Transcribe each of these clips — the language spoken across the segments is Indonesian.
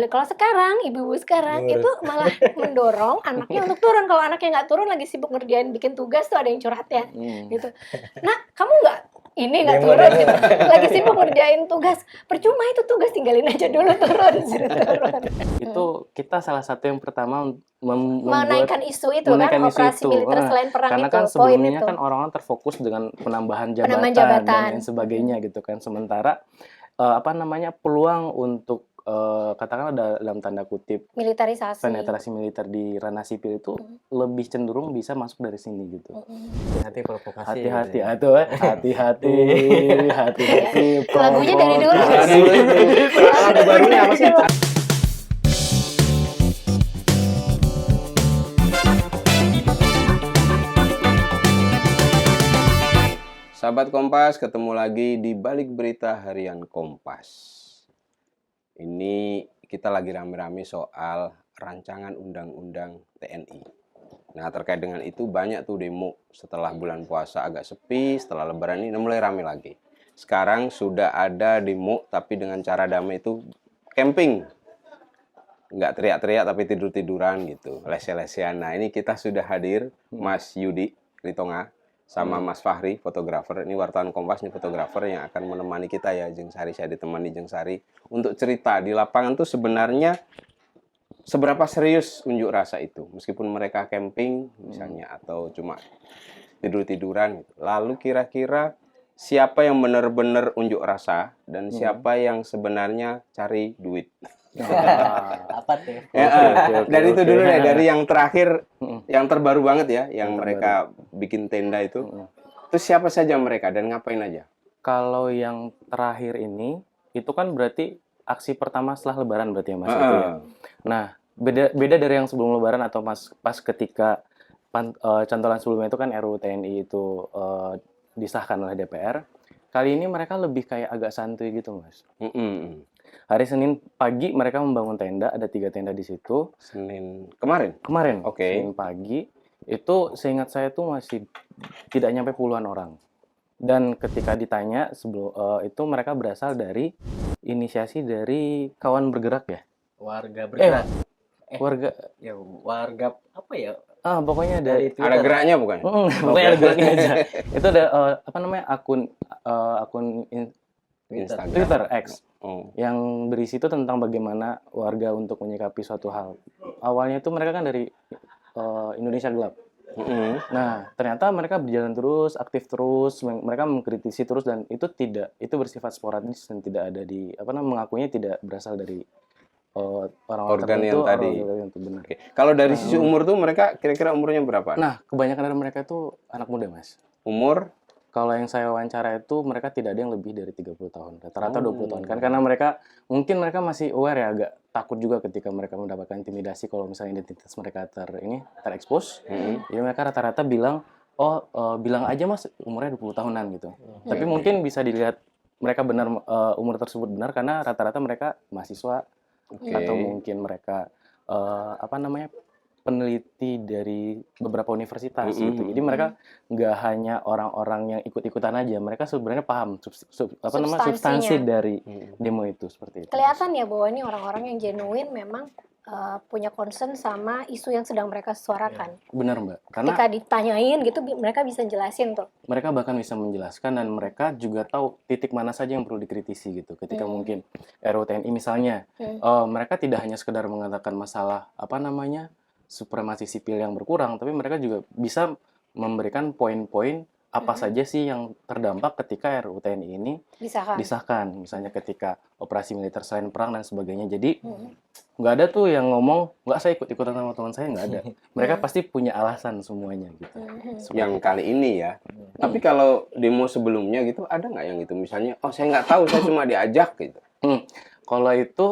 Kalau sekarang, ibu-ibu sekarang itu Nurut. malah mendorong anaknya untuk turun. Kalau anaknya nggak turun lagi sibuk ngerjain bikin tugas tuh ada yang curhat ya, gitu. Nak, kamu nggak nggak Demo, turun demo. gitu. Lagi sibuk ngerjain tugas. Percuma itu tugas tinggalin aja dulu turun, suruh turun. Itu kita salah satu yang pertama membuat Menaikkan isu itu kan, menaikkan isu operasi itu. militer selain perang Karena itu, kan poin sebelumnya itu. kan orang-orang terfokus dengan penambahan Penambahan jabatan dan jabatan. lain sebagainya gitu kan. Sementara peluang untuk katakanlah dalam tanda kutip Militerisasi. penetrasi militer di ranah sipil itu lebih cenderung bisa masuk dari sini gitu. Hati provokasi. Hati-hati, gitu ya. aduh, hati-hati. Lagunya dari dulu. Lagu barunya apa sih? Sahabat Kompas, ketemu lagi di Balik Berita Harian Kompas. Ini kita lagi rame-rame soal rancangan undang-undang TNI. Nah, terkait dengan itu banyak tuh demo setelah bulan puasa agak sepi, setelah lebaran ini mulai rame lagi. Sekarang sudah ada demo tapi dengan cara damai itu camping. Nggak teriak-teriak tapi tidur-tiduran gitu, lese-lesean. Nah, ini kita sudah hadir Mas Yudi Ritonga sama Mas Fahri, fotografer. Ini wartawan Kompas, ini fotografer yang akan menemani kita ya, Jeng Sari. Saya ditemani Jeng Sari untuk cerita di lapangan tuh sebenarnya seberapa serius unjuk rasa itu. Meskipun mereka camping misalnya atau cuma tidur-tiduran gitu. Lalu kira-kira siapa yang benar-benar unjuk rasa dan siapa yang sebenarnya cari duit? Apa tuh? Oke. Itu dulu deh, dari yang terakhir, yang terbaru banget ya, yang mereka bikin tenda itu. Terus siapa saja mereka dan ngapain aja? Kalau yang terakhir ini, itu kan berarti aksi pertama setelah Lebaran berarti ya Mas itu ya. Nah, beda dari yang sebelum Lebaran atau pas ketika cantolan sebelumnya itu kan RUU TNI itu disahkan oleh DPR. Kali ini mereka lebih kayak agak santuy gitu Mas. Hari Senin pagi mereka membangun tenda, ada 3 tenda di situ. Senin kemarin? Kemarin, Oke. Senin pagi. Itu seingat saya tuh masih tidak nyampe puluhan orang. Dan ketika ditanya itu mereka berasal dari inisiasi dari kawan bergerak ya. Warga bergerak. Warga Apa ya? pokoknya dari Ada geraknya bukan? pokoknya ada geraknya aja. Itu ada akun Twitter X. Yang berisi itu tentang bagaimana warga untuk menyikapi suatu hal. Awalnya itu mereka kan dari Indonesia Gelap. Nah, ternyata mereka berjalan terus, aktif terus, mereka mengkritisi terus dan itu bersifat sporadis dan tidak ada mengakuinya tidak berasal dari orang-orang Organ tertentu, yang tadi. orang itu benar. Oke. Kalau dari sisi umur tuh mereka kira-kira umurnya berapa? Nah, kebanyakan dari mereka itu anak muda, Mas. Umur? Kalau yang saya wawancara itu mereka tidak ada yang lebih dari 30 tahun. Rata-rata 20 tahun kan karena mereka masih aware ya, agak takut juga ketika mereka mendapatkan intimidasi kalau misalnya identitas mereka terekspos. Jadi mereka rata-rata bilang, bilang aja Mas umurnya 20 tahunan gitu. Tapi mungkin bisa dilihat mereka benar umur tersebut benar karena rata-rata mereka mahasiswa atau mungkin mereka peneliti dari beberapa universitas gitu. Jadi mereka nggak hanya orang-orang yang ikut-ikutan aja, mereka sebenarnya paham substansi dari demo itu seperti itu. Kelihatan ya bahwa ini orang-orang yang genuine memang punya concern sama isu yang sedang mereka suarakan. Benar Mbak. Karena ketika ditanyain gitu mereka bisa jelasin tuh. Mereka bahkan bisa menjelaskan dan mereka juga tahu titik mana saja yang perlu dikritisi gitu. Ketika mungkin RUU TNI misalnya, mereka tidak hanya sekedar mengatakan masalah supremasi sipil yang berkurang, tapi mereka juga bisa memberikan poin-poin apa saja sih yang terdampak ketika RUU TNI ini disahkan. Misalnya ketika operasi militer selain perang dan sebagainya. Jadi nggak ada tuh yang ngomong, nggak saya ikut-ikutan sama teman saya, nggak ada. Mereka pasti punya alasan semuanya gitu. Yang kali ini ya. Tapi kalau demo sebelumnya gitu, ada nggak yang itu? Misalnya, saya nggak tahu, saya cuma diajak gitu. Kalau itu,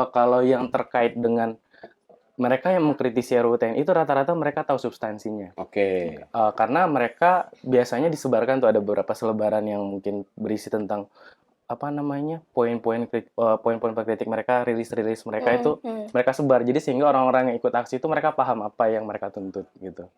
kalau yang terkait dengan mereka yang mengkritisi RUU TNI itu rata-rata mereka tahu substansinya. Oke. Karena mereka biasanya disebarkan tuh ada beberapa selebaran yang mungkin berisi tentang poin-poin kritik mereka, rilis mereka itu mereka sebar. Jadi sehingga orang-orang yang ikut aksi itu mereka paham apa yang mereka tuntut gitu.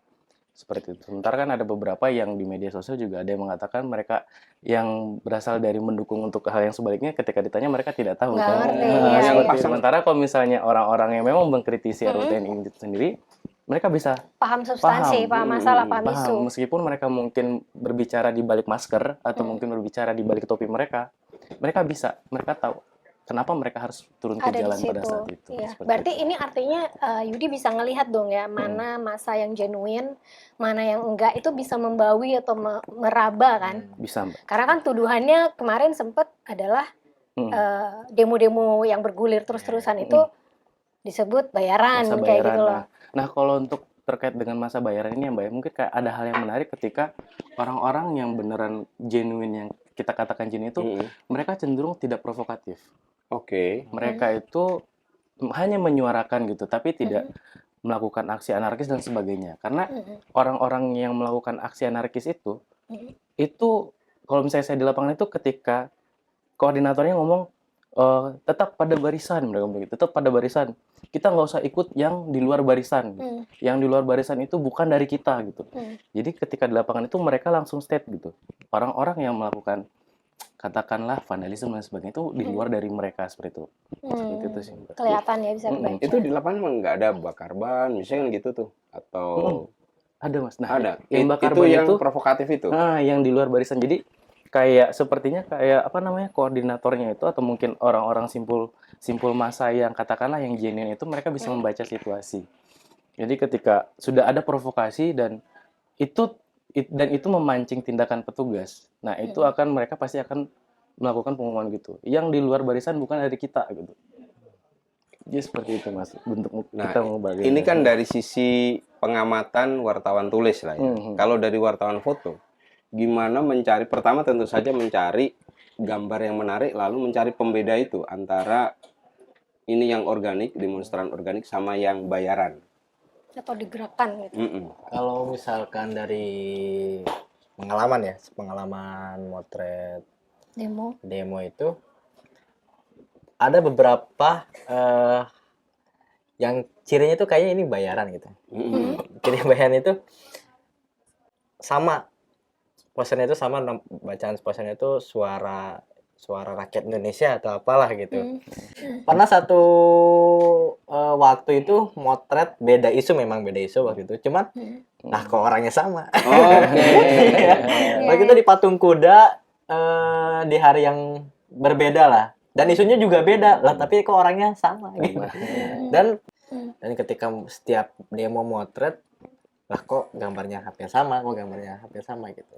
seperti itu. Sementara kan ada beberapa yang di media sosial juga ada yang mengatakan mereka yang berasal dari mendukung untuk hal yang sebaliknya, ketika ditanya mereka tidak tahu Nggak kan. ngerti, Nah, iya. seperti itu. Pasang- Sementara kalau misalnya orang-orang yang memang mengkritisi RUU itu sendiri, mereka bisa Paham substansi, paham masalah, paham isu. paham, meskipun mereka mungkin berbicara di balik masker atau mungkin berbicara di balik topi mereka bisa, mereka tahu kenapa mereka harus turun ke Ada di jalan pada situ. saat itu. Iya. Seperti Berarti itu. ini artinya Yudi bisa ngelihat dong ya mana masa yang genuine, mana yang enggak, itu bisa membawi atau meraba kan. Bisa, Mbak. Karena kan tuduhannya kemarin sempat adalah demo-demo yang bergulir terus-terusan itu disebut bayaran Masa kayak bayaran. gitu loh. Nah, kalau untuk terkait dengan masa bayaran ini ya Mbak, ya, mungkin kayak ada hal yang menarik ketika orang-orang yang beneran genuine, yang kita katakan genuine itu, mereka cenderung tidak provokatif. Oke. Mereka itu hanya menyuarakan gitu, tapi tidak melakukan aksi anarkis dan sebagainya. Karena orang-orang yang melakukan aksi anarkis itu kalau misalnya saya di lapangan itu ketika koordinatornya ngomong tetap pada barisan, mereka bilang gitu, tetap pada barisan. Kita nggak usah ikut yang di luar barisan. Yang di luar barisan itu bukan dari kita gitu. Jadi ketika di lapangan itu mereka langsung state gitu. Orang-orang yang melakukan katakanlah vandalisme dan sebagainya itu di luar dari mereka seperti itu. Seperti itu sih, Mbak. Kelihatan ya, bisa kebaca. Itu di lapangan emang nggak ada bakar ban, misalnya kan gitu tuh, atau Ada Mas. Nah, ada. yang bakar Itu ban yang itu provokatif itu. yang di luar barisan. Jadi kayak sepertinya kayak apa namanya, koordinatornya itu atau mungkin orang-orang simpul massa yang katakanlah yang genuine itu mereka bisa membaca situasi. Jadi ketika sudah ada provokasi dan itu memancing tindakan petugas. Nah, itu mereka pasti akan melakukan pengumuman gitu. Yang di luar barisan bukan dari kita gitu. Jadi seperti itu Mas, bentuk Nah, kita mau bagi. ini kan dari sisi pengamatan wartawan tulis lah ya. Kalau dari wartawan foto, gimana mencari, pertama tentu saja mencari gambar yang menarik, lalu mencari pembeda itu antara ini yang organik, demonstran organik, sama yang bayaran. Atau digerakkan gitu. Kalau misalkan dari pengalaman motret demo itu ada beberapa yang cirinya itu kayaknya ini bayaran gitu. Ciri bayaran itu sama, posternya itu sama, bacaan posternya itu suara rakyat Indonesia atau apalah gitu. Pernah satu waktu itu motret beda isu waktu itu, cuman nah kok orangnya sama. Waktu itu di Patung Kuda di hari yang berbeda lah, dan isunya juga beda lah, tapi kok orangnya sama gitu. Dan ketika setiap demo motret lah kok gambarnya hampir sama gitu.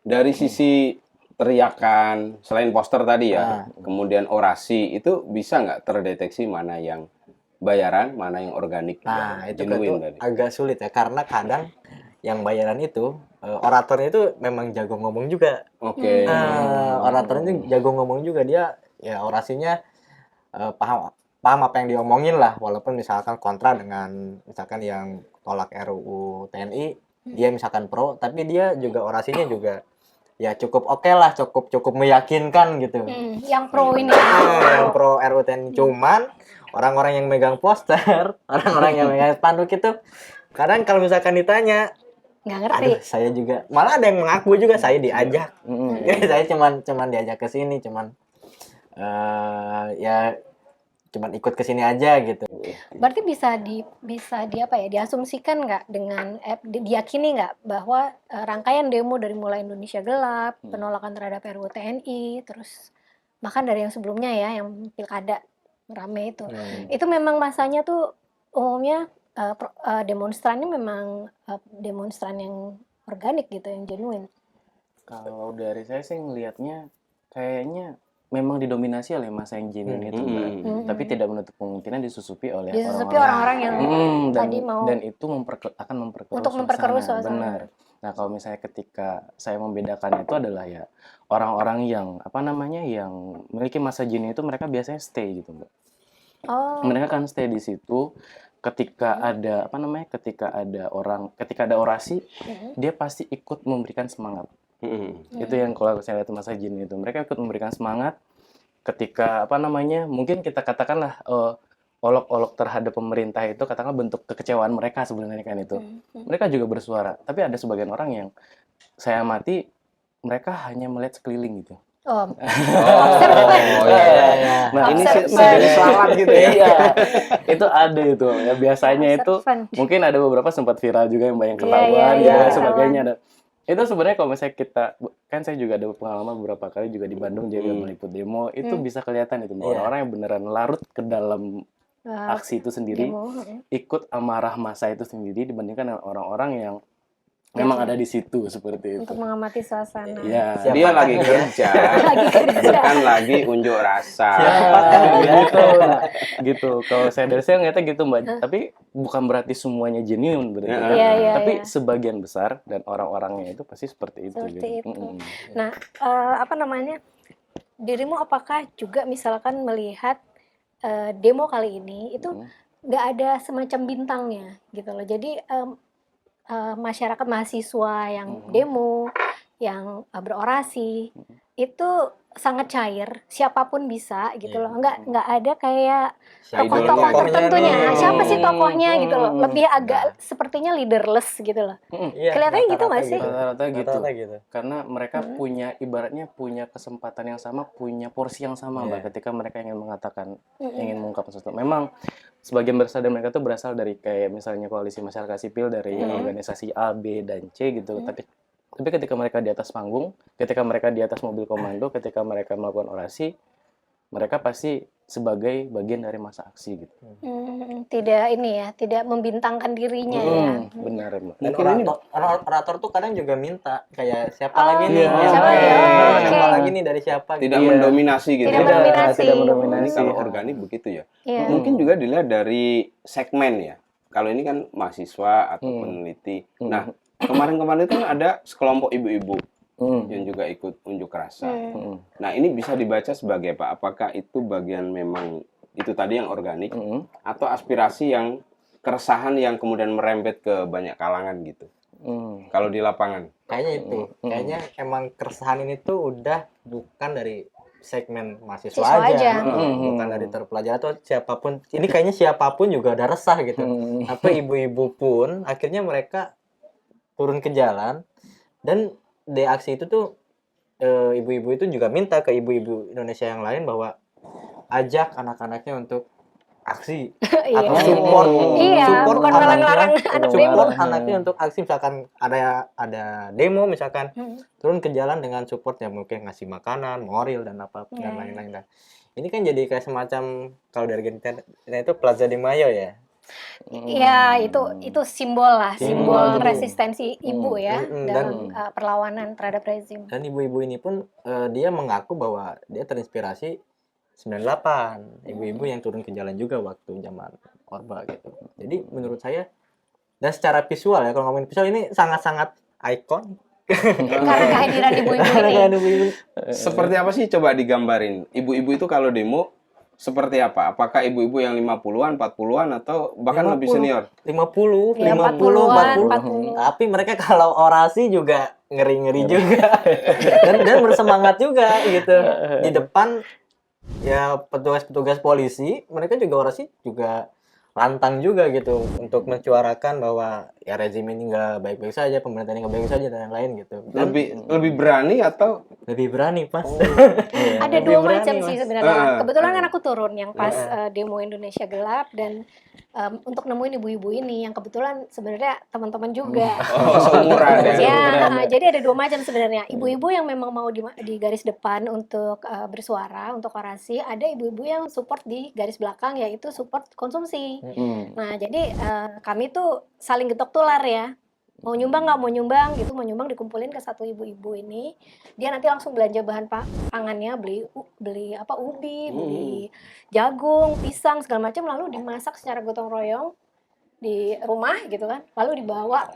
Dari sisi teriakan, selain poster tadi ya, kemudian orasi, itu bisa nggak terdeteksi mana yang bayaran, mana yang organik? Nah, itu genuine tadi. agak sulit ya, karena kadang yang bayaran itu oratornya itu memang jago ngomong juga. Oke. Oratornya itu jago ngomong juga, dia ya orasinya paham apa yang diomongin lah, walaupun misalkan kontra dengan misalkan yang tolak RUU TNI, dia misalkan pro, tapi dia juga orasinya juga ya cukup oke lah, cukup meyakinkan gitu. Yang pro ini. Yang pro RUU TNI. Cuman orang-orang yang megang poster, orang-orang yang megang spanduk itu kadang kalau misalkan ditanya, nggak ngerti. aduh, saya juga, malah ada yang mengaku juga saya diajak. Saya cuman diajak ke sini, cuman ikut ke sini aja gitu. Berarti bisa apa ya, diasumsikan nggak dengan diyakini nggak bahwa rangkaian demo dari mulai Indonesia Gelap, penolakan terhadap RUU TNI, terus bahkan dari yang sebelumnya ya, yang pilkada rame itu memang masanya tuh umumnya demonstrannya memang demonstran yang organik gitu, yang genuine. Kalau dari saya sih ngelihatnya kayaknya memang didominasi oleh masa yang genuine itu, Mbak. Tapi tidak menutup kemungkinan disusupi oleh orang-orang yang tadi mau dan itu akan memperkeruh untuk memperkeruh suasana. Benar. Nah, kalau misalnya ketika saya membedakan itu adalah ya orang-orang yang yang memiliki masa genuine itu mereka biasanya stay gitu, Mbak. Mereka kan stay di situ ketika ada ketika ada orasi, dia pasti ikut memberikan semangat. Itu yang kalau saya lihat masa genuine itu, mereka ikut memberikan semangat ketika mungkin kita katakanlah olok-olok terhadap pemerintah itu katakanlah bentuk kekecewaan mereka sebenarnya kan itu. Mereka juga bersuara, tapi ada sebagian orang yang saya amati mereka hanya melihat sekeliling gitu. Oh, Oh, iya. Nah, ini Observan. jadi salah gitu ya. Iya. Itu ada itu. Ya biasanya itu observan. mungkin ada beberapa sempat viral juga yang banyak Iya, ketahuan iya, dan iya, sebagainya. Dan itu sebenarnya kalau misalnya kita kan saya juga ada pengalaman beberapa kali juga di Bandung juga meliput demo, itu bisa kelihatan itu orang-orang yang beneran larut ke dalam aksi itu sendiri, Demo. ikut amarah massa itu sendiri dibandingkan dengan orang-orang yang memang ada di situ seperti itu. Untuk mengamati suasana. Ya, Dia lagi kerja, Lagi kerja. bukan lagi unjuk rasa. gitu. Nah, gitu. Kalau saya dari saya ngeliatnya gitu, Mbak. Tapi bukan berarti semuanya genuine berarti. Iya, iya, Tapi iya. sebagian besar dan orang-orangnya itu pasti seperti itu. Seperti gitu. itu. Nah, apa namanya? Dirimu apakah juga misalkan melihat demo kali ini itu nggak ada semacam bintangnya gitu loh. Jadi masyarakat mahasiswa yang demo, yang berorasi itu sangat cair, siapapun bisa gitu loh. Nggak ada kayak tokoh-tokoh idol-tokohnya tertentunya. nih. Siapa sih tokohnya gitu loh. Lebih agak sepertinya leaderless gitu loh. Iya, Kelihatannya gitu rata-rata nggak sih? Rata-rata gitu. Rata-rata gitu. Karena mereka punya ibaratnya punya kesempatan yang sama, punya porsi yang sama, Mbak, ketika mereka ingin mengatakan, ingin mengungkapkan sesuatu. Memang sebagian besar dari mereka tuh berasal dari kayak misalnya koalisi masyarakat sipil dari organisasi A, B, dan C gitu. Tapi ketika mereka di atas panggung, ketika mereka di atas mobil komando, ketika mereka melakukan orasi, mereka pasti sebagai bagian dari masa aksi gitu. Tidak ini ya, tidak membintangkan dirinya ya. Benar, Mbak. Dan Mungkin ini orator tuh kadang juga minta kayak siapa lagi nih, iya. siapa Siapa lagi, ya? Oh, siapa oke. lagi nih dari siapa tidak gitu. mendominasi gitu. Tidak mendominasi. Tidak Ini mendominasi. kalau organik begitu ya. Iya. Mungkin juga dilihat dari segmen ya. Kalau ini kan mahasiswa atau peneliti. Nah, kemarin-kemarin itu kan ada sekelompok ibu-ibu yang juga ikut unjuk rasa. Nah, ini bisa dibaca sebagai apa? Apakah itu bagian memang itu tadi yang organik atau aspirasi yang keresahan yang kemudian merembet ke banyak kalangan gitu? Kalau di lapangan. Kayaknya itu, kayaknya emang keresahan ini tuh udah bukan dari segmen mahasiswa Siswa aja. bukan dari terpelajar atau siapapun. Ini kayaknya siapapun juga ada resah gitu. Apa ibu-ibu pun akhirnya mereka turun ke jalan dan di aksi itu tuh ibu-ibu itu juga minta ke ibu-ibu Indonesia yang lain bahwa ajak anak-anaknya untuk aksi atau Iya. support Iya, support bukan melarang anaknya anak support demo. anaknya untuk aksi misalkan ada demo misalkan turun ke jalan dengan support ya mungkin ngasih makanan, moral dan apa dan lain-lain. Nah, ini kan jadi kayak semacam kalau dari Argentina itu Plaza de Mayo ya. Ya, itu simbol lah, simbol gitu. resistensi ibu ya dalam Dan perlawanan terhadap rezim. dan ibu-ibu ini pun dia mengaku bahwa dia terinspirasi 98 ibu-ibu yang turun ke jalan juga waktu zaman Orba gitu. Jadi menurut saya dan secara visual ya kalau ngomongin visual ini sangat-sangat ikon Karena kehadiran ibu-ibu karena ini. kan ibu-ibu Seperti apa sih coba digambarin? Ibu-ibu itu kalau demo seperti apa? Apakah ibu-ibu yang 50-an, 40-an atau bahkan lebih 50. senior? 50, Ya, 50, 40-an. Tapi mereka kalau orasi juga ngeri-ngeri juga. dan bersemangat juga gitu. Di depan ya petugas-petugas polisi, mereka juga orasi juga lantang juga gitu untuk mencuarakan bahwa ya rezim ini nggak baik-baik saja, pemerintah ini nggak baik saja dan lain-lain gitu. Dan Lebih berani atau lebih berani pas. Ada Lebih dua berani, macam Mas. sih sebenarnya. Kebetulan kan aku turun yang pas demo Indonesia Gelap dan untuk nemuin ibu-ibu ini yang kebetulan sebenarnya teman-teman juga. seumuran ya? Ya, jadi ada dua macam sebenarnya. Ibu-ibu yang memang mau di garis depan untuk bersuara, untuk orasi. Ada ibu-ibu yang support di garis belakang, yaitu support konsumsi. Nah, jadi kami tuh saling getok tular ya. Mau nyumbang nggak mau nyumbang gitu, mau nyumbang dikumpulin ke satu ibu-ibu ini. Dia nanti langsung belanja bahan pangannya, beli apa ubi, beli jagung, pisang segala macam, lalu dimasak secara gotong royong di rumah gitu kan. Lalu dibawa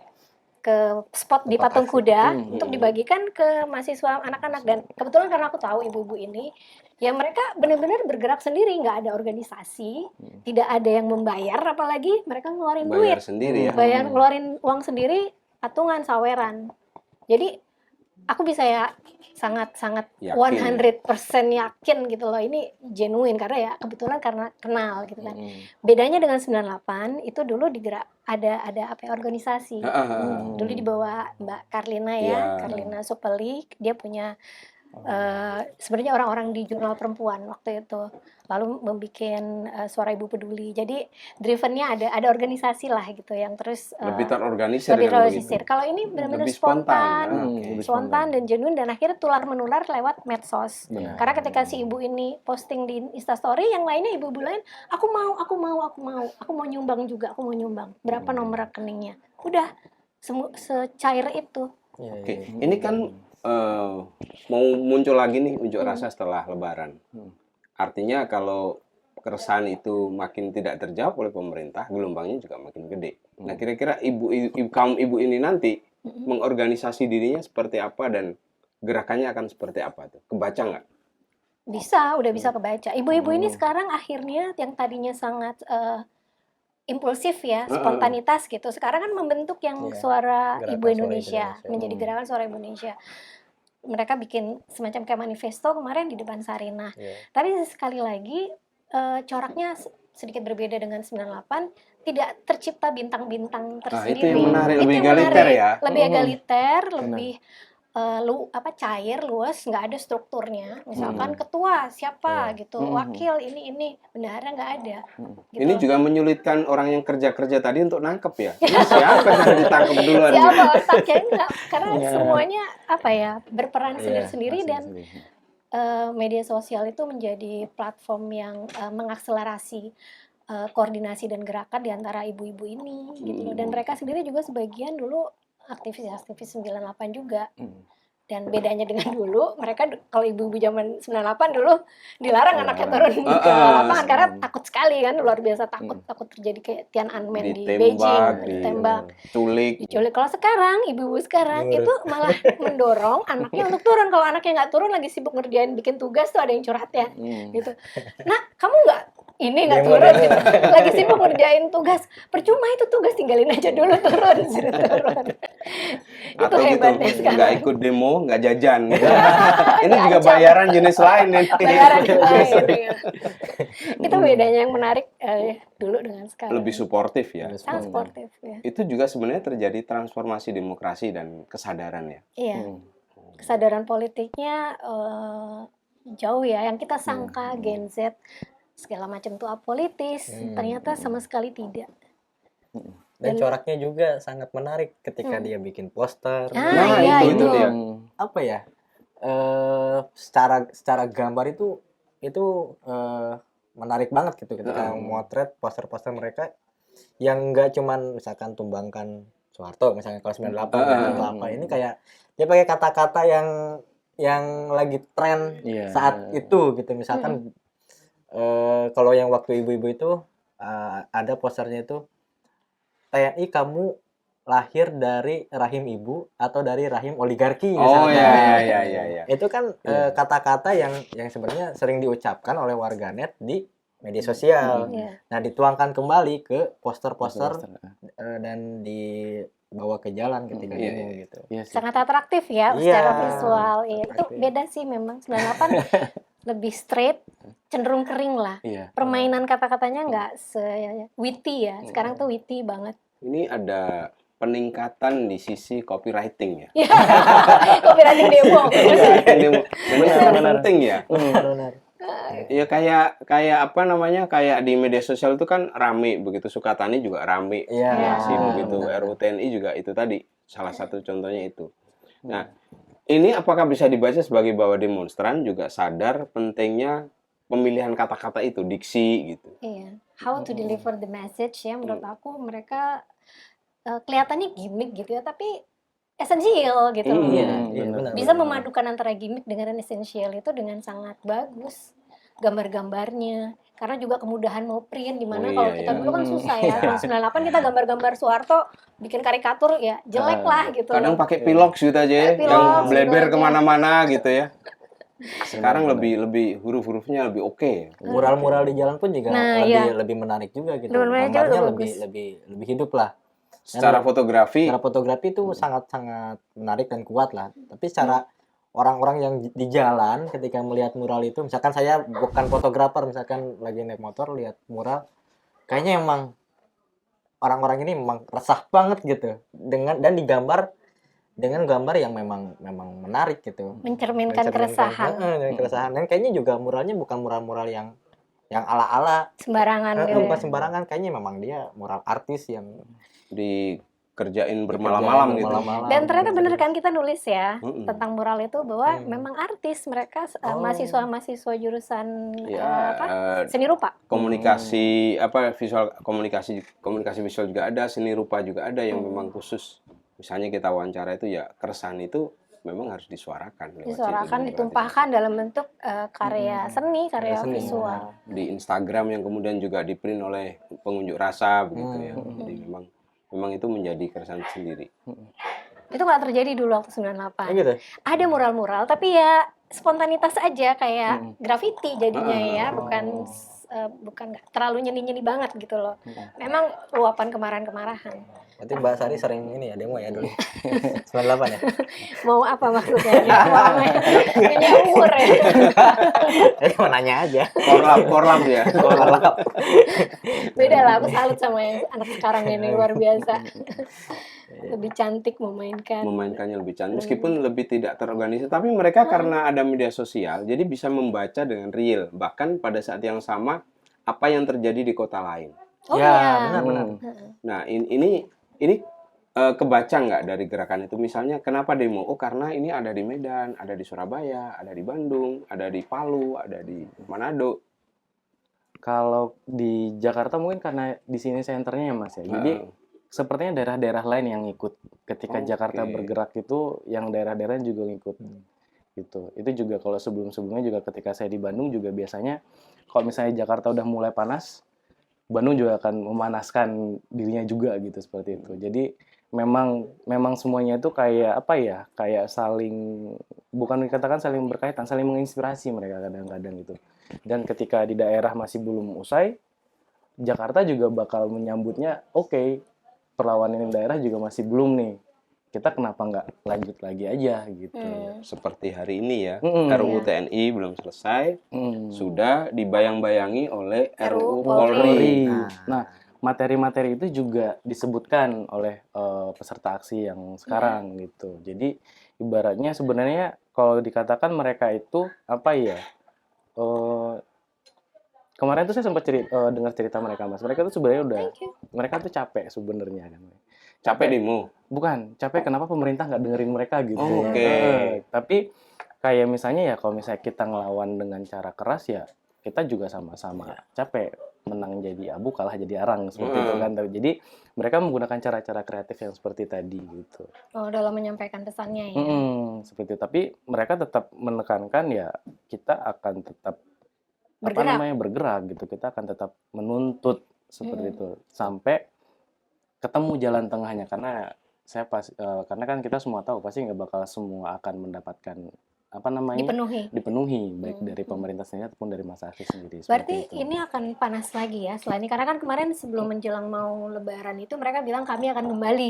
ke spot di patung kuda untuk dibagikan ke mahasiswa anak-anak. Dan kebetulan karena aku tahu ibu-ibu ini ya mereka benar-benar bergerak sendiri, nggak ada organisasi, tidak ada yang membayar, apalagi mereka ngeluarin Bayar duit, sendiri ya? ngeluarin uang sendiri, patungan saweran. Jadi aku bisa ya sangat-sangat Yakin. 100% yakin gitu loh, ini genuine karena ya kebetulan karena kenal gitu kan. Mm. Bedanya dengan 98 itu dulu ada apa ya, organisasi. Dulu di bawah Mbak Karlina ya, Iya. Karlina Supeli, dia punya sebenarnya orang-orang di jurnal perempuan waktu itu, lalu membuat Suara Ibu Peduli. Jadi drivennya ada organisasi lah gitu yang terus Lebih terorganisir lebih kalau begitu. terorganisir. Kalau ini benar-benar Lebih spontan. spontan, Oke. lebih spontan dan genuine, dan akhirnya tular menular lewat medsos. Benar. Karena ketika si ibu ini posting di Instastory, yang lainnya ibu-ibu lain, aku mau nyumbang juga, aku mau nyumbang. Berapa nomor rekeningnya? Udah secair itu. Oke, ini kan mau muncul lagi nih unjuk rasa setelah Lebaran. Artinya kalau keresahan itu makin tidak terjawab oleh pemerintah, gelombangnya juga makin gede. Nah, kira-kira kaum ibu ini nanti mengorganisasi dirinya seperti apa dan gerakannya akan seperti apa tuh? Kebaca nggak? Udah bisa kebaca. Ibu-ibu ini sekarang akhirnya yang tadinya sangat impulsif ya, spontanitas gitu. Sekarang kan membentuk yang Suara Gerakan Ibu Suara Indonesia, Indonesia. menjadi Gerakan Suara Indonesia. Mereka bikin semacam kayak manifesto kemarin di depan Sarinah. Tapi sekali lagi coraknya sedikit berbeda dengan 98, tidak tercipta bintang-bintang tersendiri. Itu yang menarik, Itu lebih yang egaliter menarik. ya. Lebih egaliter, lebih cair, luas, nggak ada strukturnya. Misalkan ketua siapa gitu, wakil ini, bendaharanya nggak ada. Gitu. Ini juga menyulitkan orang yang kerja-kerja tadi untuk nangkep ya. Ini siapa yang ditangkap duluan? Siapa otaknya enggak? Karena semuanya apa ya, berperan sendiri-sendiri, dan media sosial itu menjadi platform yang mengakselerasi koordinasi dan gerakan di antara ibu-ibu ini gitu loh. Dan mereka sendiri juga sebagian dulu aktivis 98 juga. Dan bedanya dengan dulu, mereka kalau ibu-ibu zaman 98 dulu dilarang anaknya turun ke lapangan karena takut sekali kan, luar biasa takut terjadi kayak Tiananmen di Beijing, ditembak, diculik. Kalau sekarang ibu-ibu sekarang itu malah mendorong anaknya untuk turun. Kalau anaknya nggak turun, lagi sibuk ngerjain bikin tugas tuh ada yang curhat ya gitu. Nah, kamu nggak turun gitu. Lagi sibuk ngerjain tugas, percuma itu tugas, tinggalin aja dulu, turun. Itu atau gitu, hebatnya sekarang. nggak ikut demo, nggak jajan. Ini juga bayaran jenis lain nih. Bayaran yang lain. Itu bedanya yang menarik dulu dengan sekarang. Lebih suportif ya. Sangat suportif ya. Itu juga sebenarnya terjadi transformasi demokrasi dan kesadaran ya. Iya. Kesadaran politiknya jauh ya. Yang kita sangka Gen Z segala macam tuh apolitis, ternyata sama sekali tidak. Dan coraknya juga sangat menarik ketika dia bikin poster. Iya, itu dia. Apa ya? Secara gambar itu menarik banget gitu ketika memotret poster-poster mereka yang enggak cuman misalkan tumbangkan Soeharto misalnya kalau 98 atau apa. Ini kayak dia pakai kata-kata yang lagi tren saat itu gitu. Misalkan kalau yang waktu ibu-ibu itu ada posternya itu, TNI kamu lahir dari rahim ibu atau dari rahim oligarki misalnya. Iya. Itu kan kata-kata yang sebenarnya sering diucapkan oleh warganet di media sosial. Nah, dituangkan kembali ke poster-poster dan dibawa ke jalan ketika demo gitu. Sangat atraktif ya secara visual. Itu beda sih memang. 98 lebih straight, cenderung kering lah. Permainan kata-katanya nggak witty ya. Sekarang tuh witty banget. Ini ada peningkatan di sisi copywriting ya. Copywriting demo. Benar penting ya. Benar. Ya kayak apa namanya, kayak di media sosial itu kan rame begitu, Sukatani juga rame. Sih begitu, RUU TNI juga itu tadi salah satu contohnya itu. Nah, ini apakah bisa dibaca sebagai bahwa demonstran juga sadar pentingnya pemilihan kata-kata itu, diksi gitu. Iya, how to deliver the message ya, menurut aku mereka kelihatannya gimmick gitu ya, tapi esensial gitu. Bisa memadukan antara gimmick dengan esensial itu dengan sangat bagus. Gambar-gambarnya, karena juga kemudahan mau print, dimana kalau kita dulu kan susah ya. Tahun 98 kita gambar-gambar Soeharto bikin karikatur ya jelek lah gitu. Kadang pakai pilox gitu aja ya, yang bleber kemana-mana gitu ya. Sekarang lebih huruf-hurufnya lebih oke. Mural-mural di jalan pun juga lebih menarik juga gitu. Gambarnya lebih hidup lah. Secara fotografi, Secara fotografi itu sangat-sangat menarik dan kuat lah. Tapi secara orang-orang yang di jalan ketika melihat mural itu, misalkan saya bukan fotografer, misalkan lagi naik motor lihat mural, kayaknya emang orang-orang ini memang resah banget gitu dan digambar dengan gambar yang memang menarik gitu. Mencerminkan keresahan. Keresahan. Dan kayaknya juga muralnya bukan mural-mural yang ala-ala Sembarangan gitu bukan ya. sembarangan, kayaknya memang dia mural artis yang dikerjain bermalam-malam gitu. bermalam-malam. Dan ternyata bener kan kita nulis ya Mm-mm. tentang mural itu bahwa memang artis mereka mahasiswa-mahasiswa jurusan Ya, seni rupa. komunikasi komunikasi visual juga ada, seni rupa juga ada yang memang khusus. Misalnya kita wawancara itu ya keresahan itu memang harus disuarakan lewat Disuarakan, situ, ditumpahkan dalam bentuk karya seni, karya visual. di Instagram yang kemudian juga di-print oleh pengunjuk rasa begitu ya. Jadi memang itu menjadi keresahan sendiri. Itu nggak terjadi dulu waktu 98. gitu. Ada mural-mural tapi ya spontanitas aja kayak graffiti jadinya ya, bukan nggak terlalu nyeni-nyeni banget gitu loh. Memang luapan kemarahan-kemarahan. Berarti Mbak Sari sering ini ya demo ya dulu. 98 ya. Mau apa maksudnya? Kayaknya umur ya. Mau nanya aja. Korlap ya. Beda lah, aku salut sama yang anak sekarang ini, luar biasa. Lebih cantik Memainkannya lebih cantik meskipun lebih tidak terorganisir, tapi mereka karena ada media sosial jadi bisa membaca dengan real, bahkan pada saat yang sama apa yang terjadi di kota lain. Oh ya, iya. benar-benar. Nah, ini kebaca nggak dari gerakan itu? Misalnya kenapa demo? Oh, karena ini ada di Medan, ada di Surabaya, ada di Bandung, ada di Palu, ada di Manado. Kalau di Jakarta mungkin karena di sini senternya ya Mas ya. Jadi sepertinya daerah-daerah lain yang ikut. Ketika Jakarta bergerak itu, yang daerah-daerah juga ngikut. Gitu. Itu juga kalau sebelum-sebelumnya juga ketika saya di Bandung juga biasanya kalau misalnya Jakarta udah mulai panas, Bandung juga akan memanaskan dirinya juga gitu seperti itu. Jadi memang semuanya itu kayak apa ya? Kayak saling, bukan dikatakan saling berkaitan, saling menginspirasi mereka kadang-kadang gitu. Dan ketika di daerah masih belum usai, Jakarta juga bakal menyambutnya, oke, perlawanan di daerah juga masih belum nih. Kita kenapa nggak lanjut lagi aja gitu. Seperti hari ini ya, RUU TNI belum selesai, sudah dibayang-bayangi oleh RUU Polri. Nah, materi-materi itu juga disebutkan oleh peserta aksi yang sekarang gitu. Jadi ibaratnya sebenarnya kalau dikatakan mereka itu apa ya? Kemarin tuh saya sempat dengar cerita mereka Mas. Mereka tuh sebenarnya mereka tuh capek sebenarnya kan. Capek demo? Bukan, capek kenapa pemerintah nggak dengerin mereka gitu. Tapi kayak misalnya ya kalau misalnya kita ngelawan dengan cara keras ya kita juga sama-sama capek, menang jadi abu kalah jadi arang seperti itu kan. Jadi mereka menggunakan cara-cara kreatif yang seperti tadi gitu. Oh, dalam menyampaikan pesannya ya. Seperti itu. Tapi mereka tetap menekankan ya kita akan tetap bergerak gitu. Kita akan tetap menuntut seperti itu sampai ketemu jalan tengahnya, karena karena kan kita semua tahu pasti nggak bakal semua akan mendapatkan dipenuhi baik dari pemerintah sendiri ataupun dari masyarakat sendiri. Berarti ini akan panas lagi ya selain ini, karena kan kemarin sebelum menjelang mau Lebaran itu mereka bilang kami akan kembali.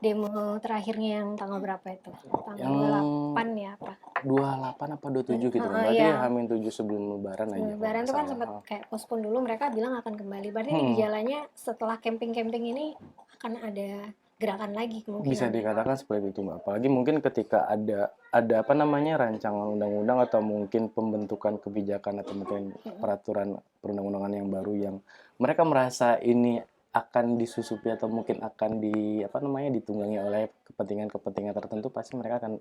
Demo terakhirnya yang tanggal berapa itu? Tanggal 28 ya apa? 28 apa 27 gitu kan. Berarti Hamin 7 sebelum Lebaran aja. Lebaran itu kan sempat kayak postpone dulu, mereka bilang akan kembali. Berarti ini gejalanya setelah camping-camping ini akan ada gerakan lagi kemungkinan. Bisa dikatakan seperti itu Mbak. Apalagi mungkin ketika ada rancangan undang-undang atau mungkin pembentukan kebijakan atau mungkin peraturan perundang-undangan yang baru yang mereka merasa ini akan disusupi atau mungkin akan ditunggangi oleh kepentingan tertentu, pasti mereka akan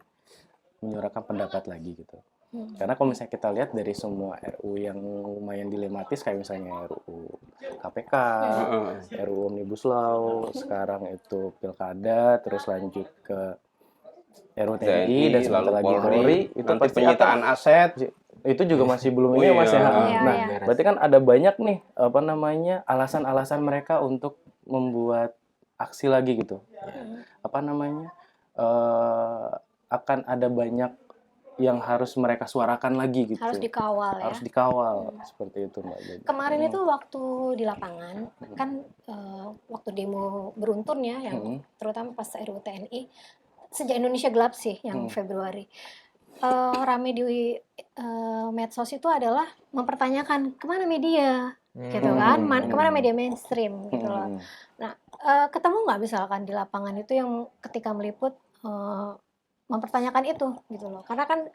menyuarakan pendapat lagi gitu. Karena kalau misalnya kita lihat dari semua RU yang lumayan dilematis kayak misalnya RUU KPK, RUU Omnibus Law, sekarang itu Pilkada, terus lanjut ke RUU TNI dan sebentar lagi Polri, itu nanti pasti penyitaan aset itu juga masih belum ini Mas ya. Nah, berarti kan ada banyak nih alasan-alasan mereka untuk membuat aksi lagi gitu. Akan ada banyak yang harus mereka suarakan lagi gitu. Harus dikawal ya. Harus dikawal seperti itu Mbak. Jadi, Kemarin itu waktu di lapangan kan waktu demo beruntun ya, yang terutama pas RUU TNI sejak Indonesia Gelap sih yang Februari. Rame di medsos itu adalah mempertanyakan kemana media, gitu kan, kemana media mainstream gitu loh. Nah, ketemu nggak misalkan di lapangan itu yang ketika meliput mempertanyakan itu gitu loh, karena kan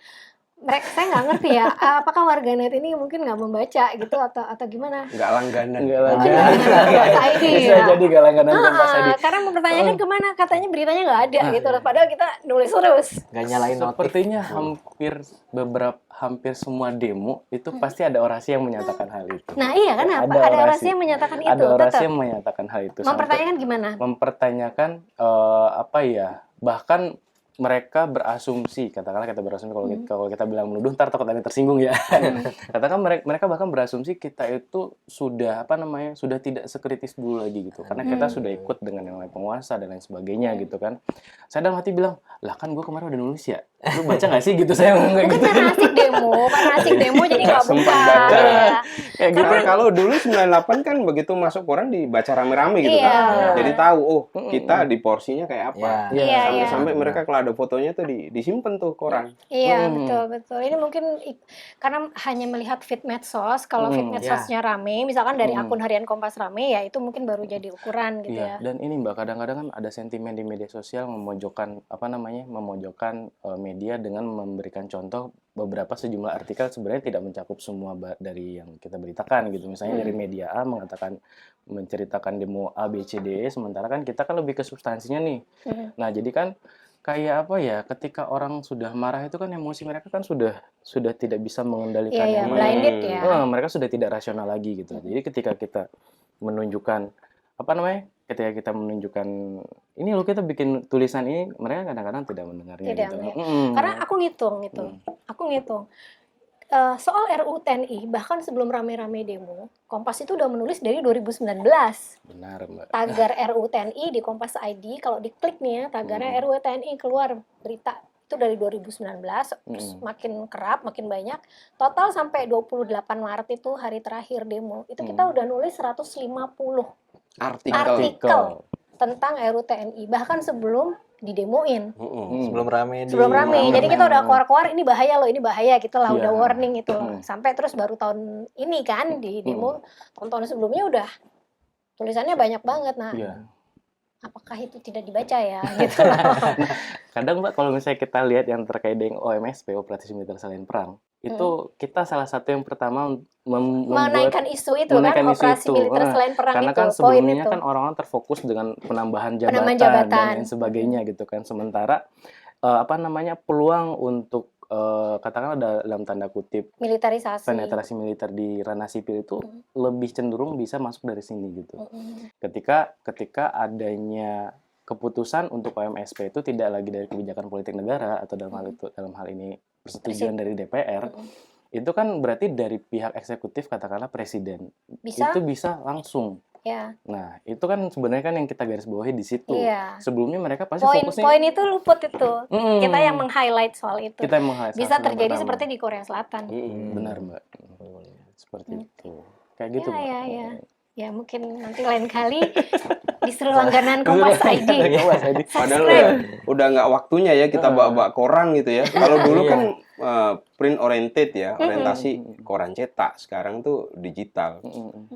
mereka, saya nggak ngerti ya, apakah warganet ini mungkin nggak membaca gitu atau gimana? Nggak langganan. Nggak Oh, langganan. Kompas ID Bisa ya. jadi nggak langganan Kompas ID. Karena mempertanyakan kemana, katanya beritanya nggak ada gitu loh, padahal kita nulis terus. Nggak nyalain notif. Sepertinya hampir semua demo itu pasti ada orasi yang menyatakan hal itu. Nah iya kan, ada orasi yang menyatakan itu. Ada orasi tetap. yang menyatakan hal itu. Mempertanyakan gimana? Mempertanyakan apa ya? Bahkan mereka berasumsi, katakanlah kita berasumsi kalau kita bilang menuduh, ntar takut ada yang tersinggung ya. Katakan mereka bahkan berasumsi kita itu sudah sudah tidak sekritis dulu lagi gitu, karena kita sudah ikut dengan yang lain penguasa dan lain sebagainya gitu kan. Saya dalam hati bilang, lah kan gue kemarin udah nulis ya, lu baca nggak sih gitu? Saya ngomong kayak Mungkin gitu. karena asik demo jadi nggak sempat buka. baca. Ya. Kayak gitu. Karena kalau dulu 98 kan begitu masuk koran dibaca rame-rame gitu Iya. kan. Jadi tahu kita di porsinya kayak apa. Iya. Sampai mereka kalau ada fotonya tuh disimpan tuh koran. Iya, betul. Ini mungkin karena hanya melihat feed medsos, kalau feed medsosnya rame, misalkan dari akun harian Kompas rame, ya itu mungkin baru jadi ukuran gitu ya. Dan ini Mbak, kadang-kadang kan ada sentimen di media sosial memojokkan media dengan memberikan contoh beberapa sejumlah artikel sebenarnya tidak mencakup semua dari yang kita beritakan gitu. Misalnya dari media A menceritakan demo A, B, C, D, sementara kan kita kan lebih ke substansinya nih. Nah, jadi kan kayak apa ya, ketika orang sudah marah itu kan emosi mereka kan sudah tidak bisa mengendalikan. Iya, blinded ya. Mereka sudah tidak rasional lagi gitu. Jadi ketika kita menunjukkan ketika kita menunjukkan ini loh, kita bikin tulisan ini, mereka kadang-kadang tidak mendengarnya Tidak, gitu. ya. Karena aku ngitung soal RUU TNI, bahkan sebelum rame-rame demo, Kompas itu udah menulis dari 2019. Benar Mbak. Tagar RUU TNI di Kompas ID, kalau diklik nih ya, tagarnya RUU TNI keluar berita itu dari 2019, terus makin kerap, makin banyak. Total sampai 28 Maret itu hari terakhir demo, itu kita udah nulis 150 artikel tentang RUU TNI, bahkan sebelum didemoin. Sebelum rame. Jadi kita udah keluar-keluar, ini bahaya loh, ini bahaya gitu lah, udah warning itu loh. Sampai terus baru tahun ini kan di demo, tahun-tahun sebelumnya udah tulisannya banyak banget. Nah, apakah itu tidak dibaca ya gitu loh. Kadang Mbak, kalau misalnya kita lihat yang terkait dengan OMSP, Operasi Militer Selain Perang, itu kita salah satu yang pertama menaikkan isu itu kan, operasi militer selain perang karena itu. Karena kan sebelumnya kan orang-orang terfokus dengan penambahan jabatan dan lain sebagainya gitu kan. Sementara peluang untuk katakanlah dalam tanda kutip penetrasi militer di ranah sipil itu lebih cenderung bisa masuk dari sini gitu. Ketika adanya keputusan untuk OMSP itu tidak lagi dari kebijakan politik negara atau dalam hal ini persetujuan dari DPR, itu kan berarti dari pihak eksekutif, katakanlah presiden, itu bisa langsung. Ya. Nah, itu kan sebenarnya kan yang kita garis bawahi di situ. Iya. Sebelumnya mereka pasti fokusnya poin itu luput itu. Kita yang meng-highlight soal itu. Kita yang meng-highlight. Bisa terjadi seperti di Korea Selatan. Benar, Mbak. Seperti itu. Kayak gitu, Mbak. Ya, mungkin nanti lain kali disuruh langganan Kompas ID. Padahal udah nggak waktunya ya kita bawa koran gitu ya. Kalau dulu kan print oriented ya, orientasi koran cetak. Sekarang tuh digital.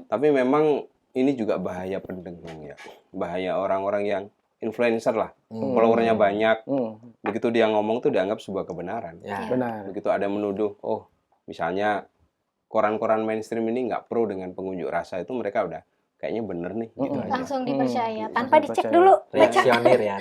Tapi memang ini juga bahaya pendengung ya. Bahaya orang-orang yang influencer lah. Followernya banyak. Begitu dia ngomong tuh dianggap sebuah kebenaran. Ya. Benar. Begitu ada menuduh, misalnya koran-koran mainstream ini nggak pro dengan pengunjuk rasa, itu mereka udah kayaknya bener nih gitu aja. Langsung dipercaya tanpa dicek dulu, reaksioner ya.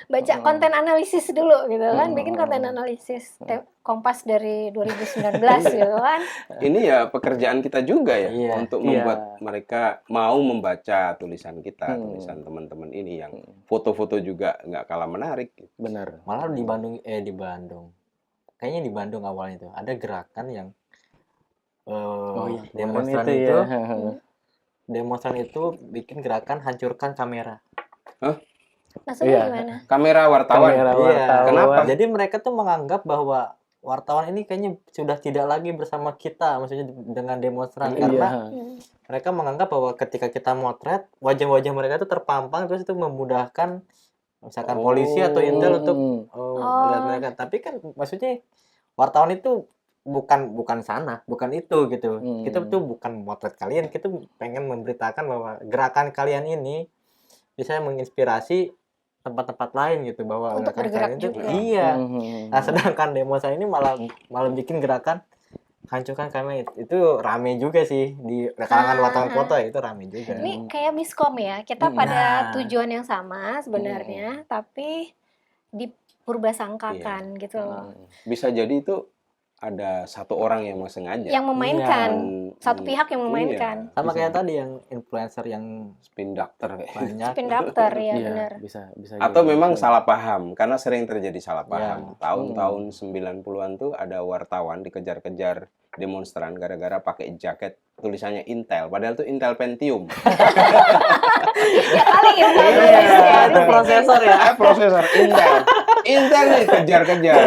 Baca konten analisis dulu gitu kan, bikin konten analisis Kompas dari 2019 gitu kan. Ini ya pekerjaan kita juga ya untuk membuat mereka mau membaca tulisan kita, tulisan teman-teman ini yang foto-foto juga nggak kalah menarik. Benar. Malah di Bandung kayaknya di Bandung awalnya itu ada gerakan yang demonstran demonstran itu bikin gerakan hancurkan kamera. Maksudnya Iya. gimana? Kamera wartawan. Kamera Iya. wartawan. Kenapa? Jadi mereka tuh menganggap bahwa wartawan ini kayaknya sudah tidak lagi bersama kita, maksudnya dengan demonstran, Iya. karena Hmm. mereka menganggap bahwa ketika kita motret, wajah-wajah mereka itu terpampang, terus itu memudahkan misalkan polisi atau intel untuk melihat Oh. mereka. Tapi kan maksudnya wartawan itu bukan sana, bukan itu gitu. Kita tuh bukan motret kalian, kita pengen memberitakan bahwa gerakan kalian ini bisa menginspirasi tempat-tempat lain gitu, bahwa Untuk gerakan bergerak kalian itu juga. iya. Nah, sedangkan demo saya ini malah bikin gerakan hancurkan karena itu rame juga sih di kalangan wartawan foto ya, itu rame juga. Ini kayak miskom ya. Kita pada Nah. tujuan yang sama sebenarnya, tapi dipurbasangkakan gitu loh. Bisa jadi itu ada satu orang yang sengaja. Yang memainkan, Men- satu pihak yang memainkan. Sama kayak tadi yang influencer yang spin doctor kayak. banyak. Spin doctor ya Iya, benar. bisa Atau jadi. memang salah paham, karena sering terjadi salah paham. Ya. Tahun-tahun 90-an tuh ada wartawan dikejar-kejar demonstran gara-gara pakai jaket tulisannya Intel, padahal itu Intel Pentium. Ya kali ya. Itu prosesor ya. Prosesor Intel. Intel nih kejar-kejar.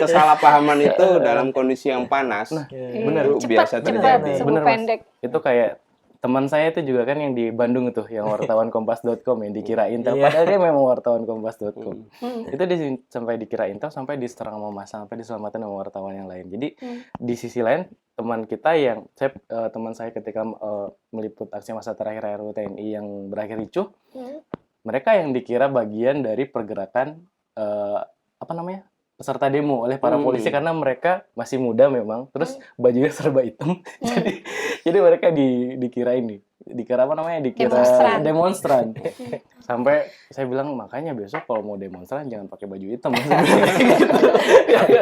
Kesalahpahaman itu dalam kondisi yang panas. benar. Itu biasa cepat, terjadi. semu Bener, Mas. pendek. Itu kayak teman saya itu juga kan yang di Bandung itu, yang wartawan kompas.com yang dikira Intel, Iya. padahal dia memang wartawan kompas.com. Hmm. Itu sampai dikira Intel, sampai diserang sama massa, sampai diselamatkan sama wartawan yang lain. Jadi di sisi lain teman kita yang teman saya ketika meliput aksi massa terakhir RUU TNI yang berakhir ricuh, mereka yang dikira bagian dari pergerakan peserta demo oleh para polisi, karena mereka masih muda memang, terus bajunya serba hitam. jadi mereka dikira demonstran. Sampai saya bilang, makanya besok kalau mau demonstran jangan pakai baju hitam.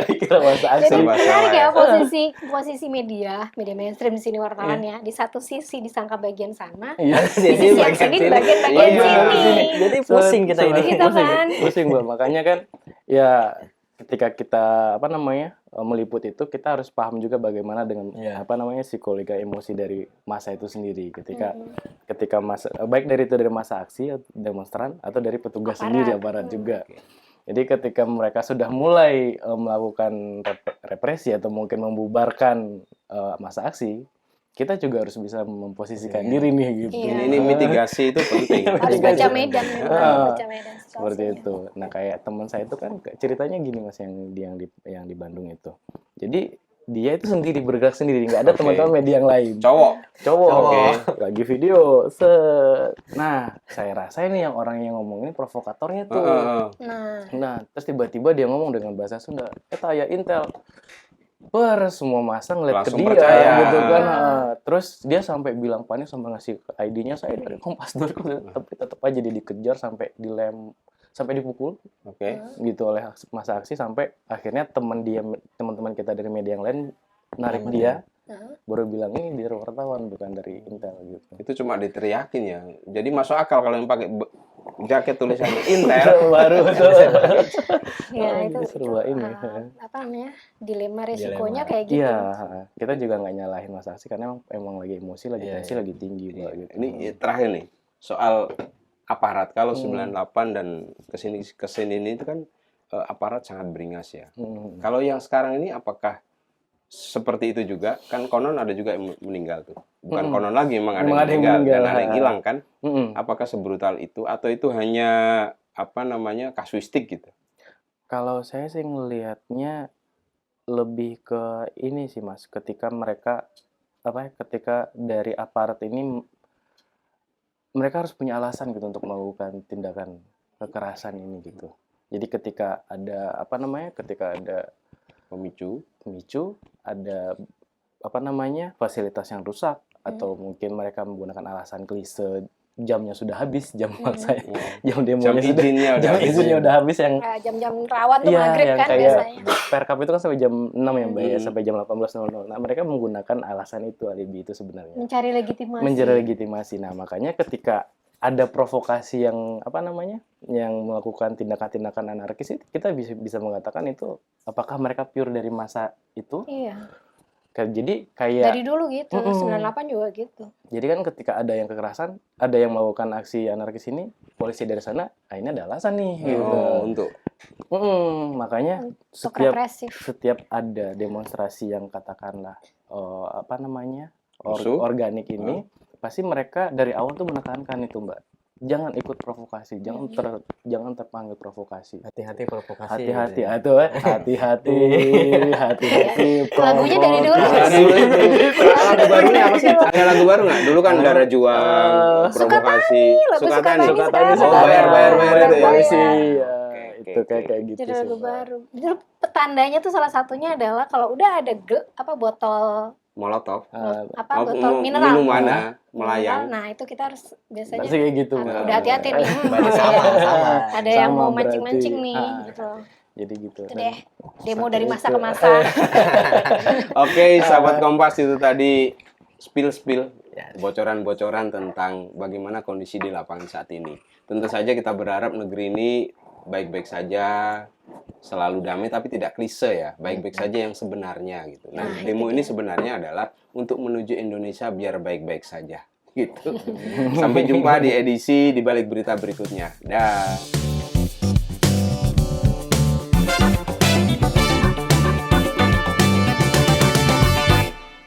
Dikira masa aksi. Jadi menarik ya Masalah posisi media mainstream di sini wartawannya. Di satu sisi disangka bagian sana, Iya. di sisi yang sini di bagian sini. Jadi pusing kita ini. Gitu kan. Pusing, Mbak. Makanya kan ya ketika kita meliput itu, kita harus paham juga bagaimana dengan psikologi emosi dari massa itu sendiri ketika massa, baik dari massa aksi demonstran atau dari petugas sendiri, aparat juga. Jadi ketika mereka sudah mulai melakukan represi atau mungkin membubarkan massa aksi, kita juga harus bisa memposisikan diri nih gitu. Iya. Ini mitigasi itu penting. Harus baca medan, baca medan Seperti situasinya. itu. Nah, kayak teman saya itu kan ceritanya gini, Mas, yang di Bandung itu. Jadi dia itu sendiri bergerak sendiri, nggak ada teman-teman media yang lain. Cowok. Oke. Lagi video. Nah, saya rasa ini yang orang yang ngomong ini provokatornya tuh. Nah, terus tiba-tiba dia ngomong dengan bahasa Sunda, "Eta ya Intel." Semua masa ngeliat ke Langsung dia percaya. gitu kan. Terus dia sampai bilang panik, sampai ngasih ID-nya, saya dari kompas.com, tapi tetap aja dia dikejar sampai sampai dipukul Oke. gitu oleh masa aksi, sampai akhirnya teman-teman kita dari media yang lain narik dia, baru bilang ini dari wartawan bukan dari Intel gitu. Itu cuma diteriakin ya. Jadi masuk akal kalau yang pakai jaket tulisannya Intel. Baru tuh. Ya itu Seru ini. dilema resikonya kayak gitu. Iya, kita juga nggak nyalahin masa aksi karena emang lagi emosi, lagi tensi, lagi tinggi, Mbak, gitu. Ini terakhir nih soal aparat. Kalau 98 dan kesini ini itu kan aparat sangat beringas ya. Kalau yang sekarang ini apakah seperti itu juga? Kan konon ada juga yang meninggal tuh. Bukan konon lagi, memang ada yang meninggal dan ada yang hilang kan? Apakah sebrutal itu atau itu hanya kasuistik gitu? Kalau saya sih ngelihatnya lebih ke ini sih, Mas, ketika dari aparat ini mereka harus punya alasan gitu untuk melakukan tindakan kekerasan ini gitu. Jadi ketika ada pemicu, ada fasilitas yang rusak, atau mungkin mereka menggunakan alasan klise, jamnya sudah habis, jam demonya izinnya udah habis, yang jam-jam rawan tuh maghrib yang kan kayak biasanya. Perkap itu kan sampai jam 6 ya, Mbak, ya, sampai jam 18.00. Nah, mereka menggunakan alasan itu, alibi itu sebenarnya. Mencari legitimasi. Nah, makanya ketika ada provokasi yang yang melakukan tindakan-tindakan anarkis, kita bisa mengatakan itu apakah mereka pure dari masa itu? Iya. Jadi kayak Dari dulu gitu, Mm-mm. 98 juga gitu. Jadi kan ketika ada yang kekerasan, ada yang melakukan aksi anarkis ini, polisi dari sana, ini ada alasan nih gitu. Oh, untuk Makanya Untuk setiap represif. setiap ada demonstrasi yang katakanlah apa namanya Rusuh. organik ini, pasti mereka dari awal tuh menekankan itu, Mbak. Jangan ikut provokasi, jangan terpanggil provokasi. Hati-hati provokasi. Hati-hati, gitu ya. itu hati-hati, hati-hati. Lagunya dari dulu. lagu barunya apa sih? Ada lagu baru nggak? Dulu kan Dara Juang, provokasi, lagu Sukatani. Sukatani Oh, bayar itu ya. Polisi, ya. Oke, Itu oke. kayak gitu Jadi sih, lagu Mbak. baru. Dulu petandanya tuh salah satunya adalah kalau udah ada botol Molotov. botol mineral. Minuman melayang. Nah, itu kita harus biasanya Pasti kayak gitu, harus Mbak. udah hati-hati nih. Berarti sama. Ada yang Sama mau berarti. mancing-mancing nih gitu. Jadi gitu. Itu deh. Demo dari masa itu. ke masa. Oke, sahabat Kompas, itu tadi spill Ya. bocoran-bocoran tentang bagaimana kondisi di lapangan saat ini. Tentu saja kita berharap negeri ini baik-baik saja, selalu damai, tapi tidak klise ya, baik-baik saja yang sebenarnya gitu. Nah, Nah, demo itu ini dia. sebenarnya adalah untuk menuju Indonesia biar baik-baik saja gitu. Sampai jumpa di edisi di balik berita berikutnya. Dah.